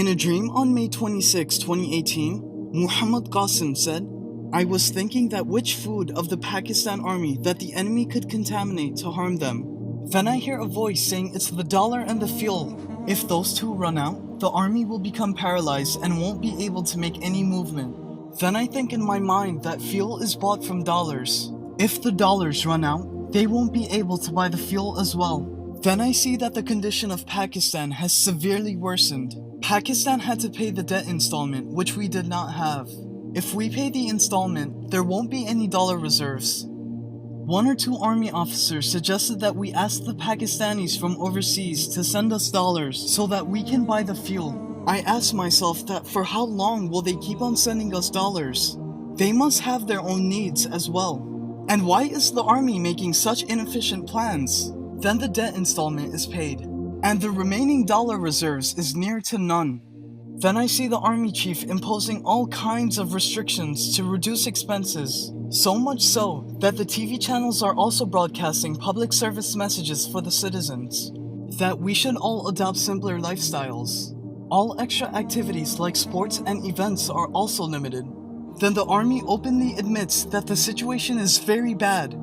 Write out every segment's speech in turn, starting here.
In a dream on May 26, 2018, Muhammad Qasim said, "I was thinking that which food of the Pakistan army that the enemy could contaminate to harm them. Then I hear a voice saying it's the dollar and the fuel. If those two run out, the army will become paralyzed and won't be able to make any movement. Then I think in my mind that fuel is bought from dollars. If the dollars run out, they won't be able to buy the fuel as well. Then I see that the condition of Pakistan has severely worsened. Pakistan had to pay the debt installment, which we did not have. If we pay the installment, there won't be any dollar reserves." One or two army officers suggested that we ask the Pakistanis from overseas to send us dollars so that we can buy the fuel. I asked myself that for how long will they keep on sending us dollars? They must have their own needs as well. And why is the army making such inefficient plans? Then the debt installment is paid, and the remaining dollar reserves is near to none. Then I see the army chief imposing all kinds of restrictions to reduce expenses, so much so that the TV channels are also broadcasting public service messages for the citizens, that we should all adopt simpler lifestyles. All extra activities like sports and events are also limited. Then the army openly admits that the situation is very bad.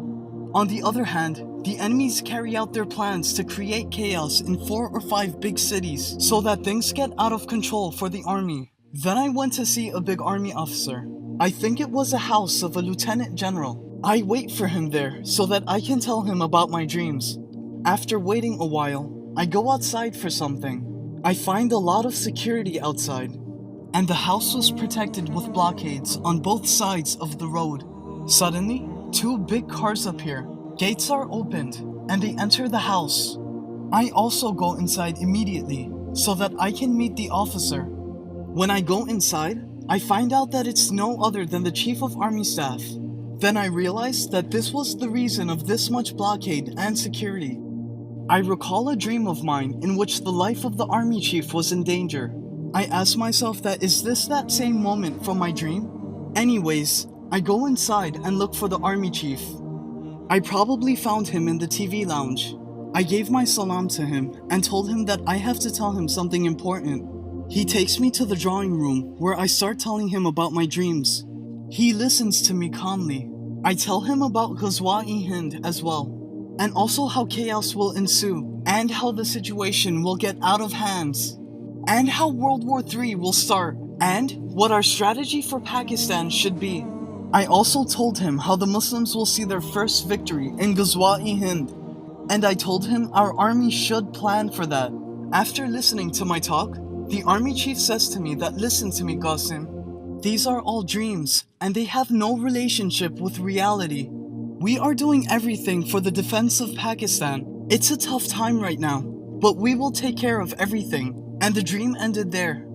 On the other hand, the enemies carry out their plans to create chaos in 4 or 5 big cities so that things get out of control for the army. Then I went to see a big army officer. I think it was a house of a lieutenant general. I wait for him there so that I can tell him about my dreams. After waiting a while, I go outside for something. I find a lot of security outside, and the house was protected with blockades on both sides of the road. Suddenly, 2 big cars appear. Gates are opened, and they enter the house. I also go inside immediately, so that I can meet the officer. When I go inside, I find out that it's no other than the Chief of Army Staff. Then I realize that this was the reason of this much blockade and security. I recall a dream of mine in which the life of the army chief was in danger. I ask myself that is this that same moment from my dream? Anyways, I go inside and look for the army chief. I probably found him in the TV lounge. I gave my salam to him and told him that I have to tell him something important. He takes me to the drawing room where I start telling him about my dreams. He listens to me calmly. I tell him about Ghazwa-e-Hind as well, and also how chaos will ensue, and how the situation will get out of hands, and how World War III will start, and what our strategy for Pakistan should be. I also told him how the Muslims will see their first victory in Ghazwa-e-Hind, and I told him our army should plan for that. After listening to my talk, the army chief says to me that listen to me, Qasim. These are all dreams, and they have no relationship with reality. We are doing everything for the defense of Pakistan. It's a tough time right now, but we will take care of everything. And the dream ended there.